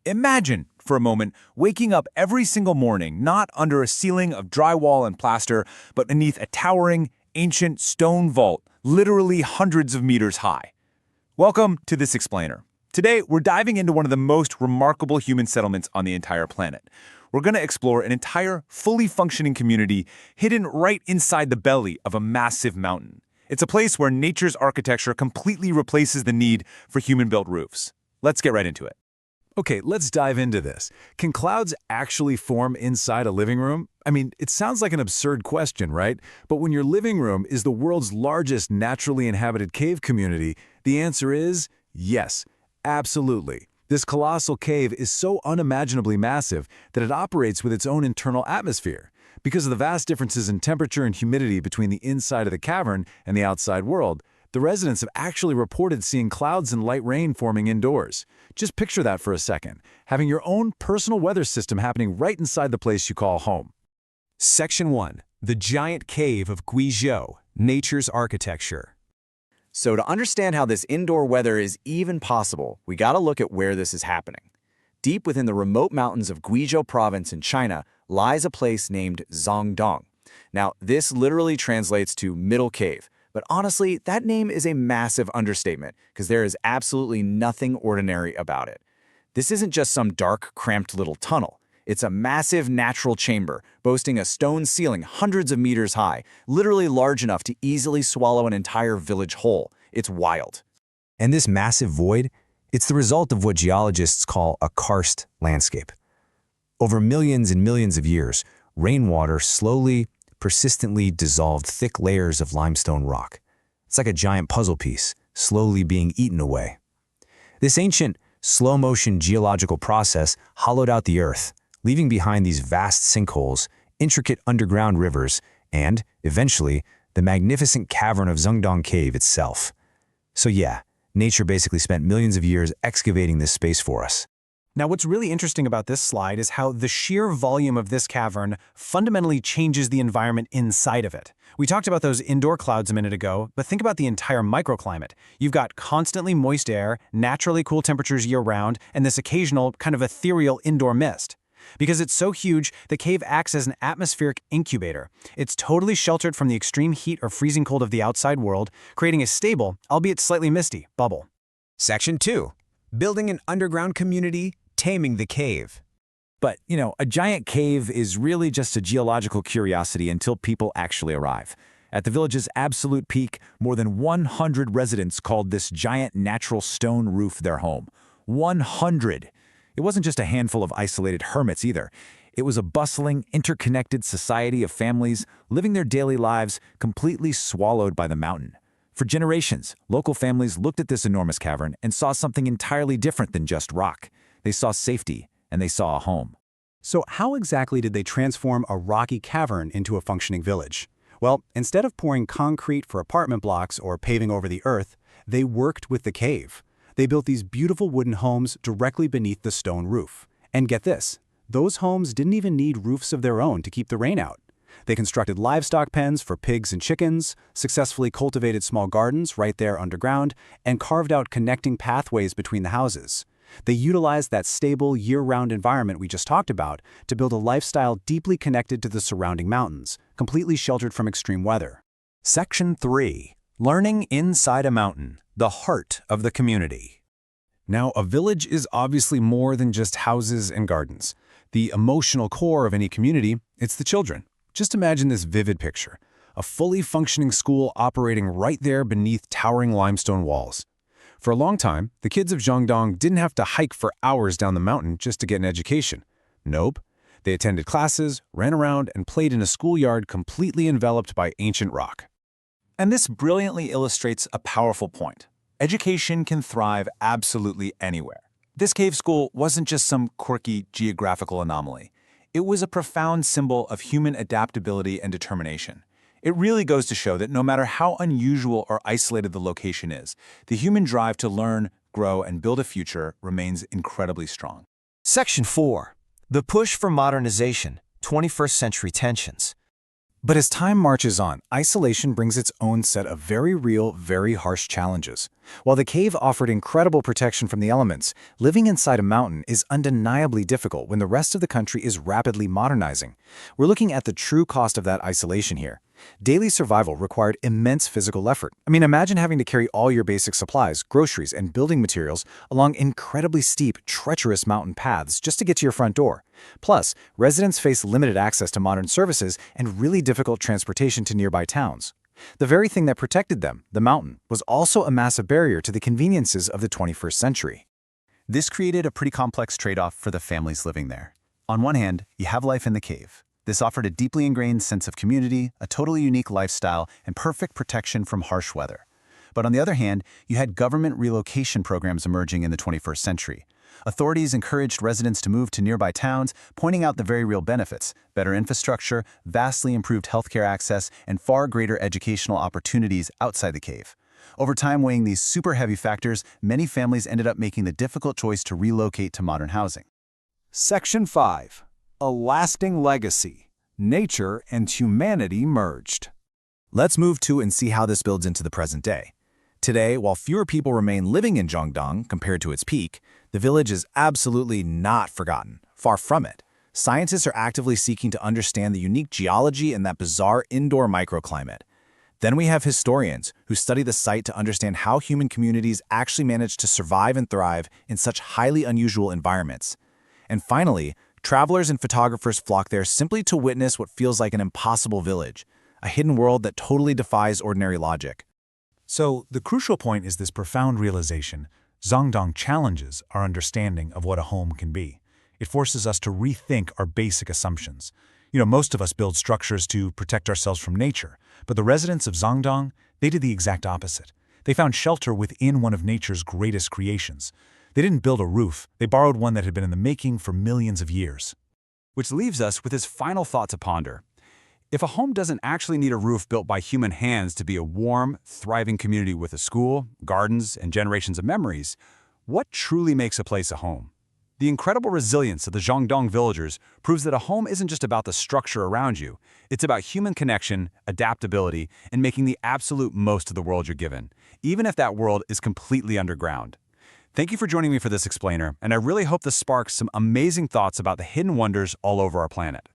Imagine, for a moment, waking up every single morning not under a ceiling of drywall and plaster, but beneath a towering, ancient stone vault, literally hundreds of meters high. Welcome to This Explainer. Today, we're diving into one of the most remarkable human settlements on the entire planet. We're going to explore an entire, fully functioning community hidden right inside the belly of a massive mountain. It's a place where nature's architecture completely replaces the need for human-built roofs. Let's get right into it. Okay, let's dive into this. Can clouds actually form inside a living room? I mean, it sounds like an absurd question, right? But when your living room is the world's largest naturally inhabited cave community, the answer is yes, absolutely. This colossal cave is so unimaginably massive that it operates with its own internal atmosphere. Because of the vast differences in temperature and humidity between the inside of the cavern and the outside world, the residents have actually reported seeing clouds and light rain forming indoors. Just picture that for a second, having your own personal weather system happening right inside the place you call home. Section 1. The Giant Cave of Guizhou, Nature's Architecture. So to understand how this indoor weather is even possible, we gotta look at where this is happening. Deep within the remote mountains of Guizhou Province in China lies a place named Zhongdong. Now, this literally translates to middle cave, but honestly, that name is a massive understatement because there is absolutely nothing ordinary about it. This isn't just some dark, cramped little tunnel. It's a massive natural chamber boasting a stone ceiling hundreds of meters high, literally large enough to easily swallow an entire village whole. It's wild. And this massive void, it's the result of what geologists call a karst landscape. Over millions and millions of years, rainwater slowly, persistently dissolved thick layers of limestone rock. It's like a giant puzzle piece, slowly being eaten away. This ancient, slow-motion geological process hollowed out the earth, leaving behind these vast sinkholes, intricate underground rivers, and, eventually, the magnificent cavern of Zhongdong Cave itself. So yeah, nature basically spent millions of years excavating this space for us. Now, what's really interesting about this slide is how the sheer volume of this cavern fundamentally changes the environment inside of it. We talked about those indoor clouds a minute ago, but think about the entire microclimate. You've got constantly moist air, naturally cool temperatures year-round, and this occasional kind of ethereal indoor mist. Because it's so huge, the cave acts as an atmospheric incubator. It's totally sheltered from the extreme heat or freezing cold of the outside world, creating a stable, albeit slightly misty, bubble. Section 2. Building an underground community, taming the cave. But, a giant cave is really just a geological curiosity until people actually arrive. At the village's absolute peak, more than 100 residents called this giant natural stone roof their home. 100! It wasn't just a handful of isolated hermits either. It was a bustling, interconnected society of families living their daily lives completely swallowed by the mountain. For generations, local families looked at this enormous cavern and saw something entirely different than just rock. They saw safety, and they saw a home. So how exactly did they transform a rocky cavern into a functioning village? Well, instead of pouring concrete for apartment blocks or paving over the earth, they worked with the cave. They built these beautiful wooden homes directly beneath the stone roof. And get this, those homes didn't even need roofs of their own to keep the rain out. They constructed livestock pens for pigs and chickens, successfully cultivated small gardens right there underground, and carved out connecting pathways between the houses. They utilized that stable, year-round environment we just talked about to build a lifestyle deeply connected to the surrounding mountains, completely sheltered from extreme weather. Section 3. Learning inside a mountain, the heart of the community. Now, a village is obviously more than just houses and gardens. The emotional core of any community, it's the children. Just imagine this vivid picture. A fully functioning school operating right there beneath towering limestone walls. For a long time, the kids of Zhongdong didn't have to hike for hours down the mountain just to get an education. Nope. They attended classes, ran around, and played in a schoolyard completely enveloped by ancient rock. And this brilliantly illustrates a powerful point. Education can thrive absolutely anywhere. This cave school wasn't just some quirky geographical anomaly. It was a profound symbol of human adaptability and determination. It really goes to show that no matter how unusual or isolated the location is, the human drive to learn, grow, and build a future remains incredibly strong. Section 4. The push for modernization, 21st century tensions. But as time marches on, isolation brings its own set of very real, very harsh challenges. While the cave offered incredible protection from the elements, living inside a mountain is undeniably difficult when the rest of the country is rapidly modernizing. We're looking at the true cost of that isolation here. Daily survival required immense physical effort. Imagine having to carry all your basic supplies, groceries, and building materials along incredibly steep, treacherous mountain paths just to get to your front door. Plus, residents face limited access to modern services and really difficult transportation to nearby towns. The very thing that protected them, the mountain, was also a massive barrier to the conveniences of the 21st century. This created a pretty complex trade-off for the families living there. On one hand, you have life in the cave. This offered a deeply ingrained sense of community, a totally unique lifestyle, and perfect protection from harsh weather. But on the other hand, you had government relocation programs emerging in the 21st century. Authorities encouraged residents to move to nearby towns, pointing out the very real benefits: better infrastructure, vastly improved healthcare access, and far greater educational opportunities outside the cave. Over time, weighing these super heavy factors, many families ended up making the difficult choice to relocate to modern housing. Section 5. A lasting legacy. Nature and humanity merged. Let's move to and see how this builds into the present day. Today, while fewer people remain living in Zhongdong compared to its peak, the village is absolutely not forgotten. Far from it. Scientists are actively seeking to understand the unique geology and that bizarre indoor microclimate. Then we have historians who study the site to understand how human communities actually manage to survive and thrive in such highly unusual environments. And finally, travelers and photographers flock there simply to witness what feels like an impossible village, a hidden world that totally defies ordinary logic. So, the crucial point is this profound realization: Zhongdong challenges our understanding of what a home can be. It forces us to rethink our basic assumptions. Most of us build structures to protect ourselves from nature, but the residents of Zhongdong, they did the exact opposite. They found shelter within one of nature's greatest creations. They didn't build a roof, they borrowed one that had been in the making for millions of years. Which leaves us with his final thought to ponder. If a home doesn't actually need a roof built by human hands to be a warm, thriving community with a school, gardens, and generations of memories, what truly makes a place a home? The incredible resilience of the Zhongdong villagers proves that a home isn't just about the structure around you. It's about human connection, adaptability, and making the absolute most of the world you're given, even if that world is completely underground. Thank you for joining me for this explainer, and I really hope this sparks some amazing thoughts about the hidden wonders all over our planet.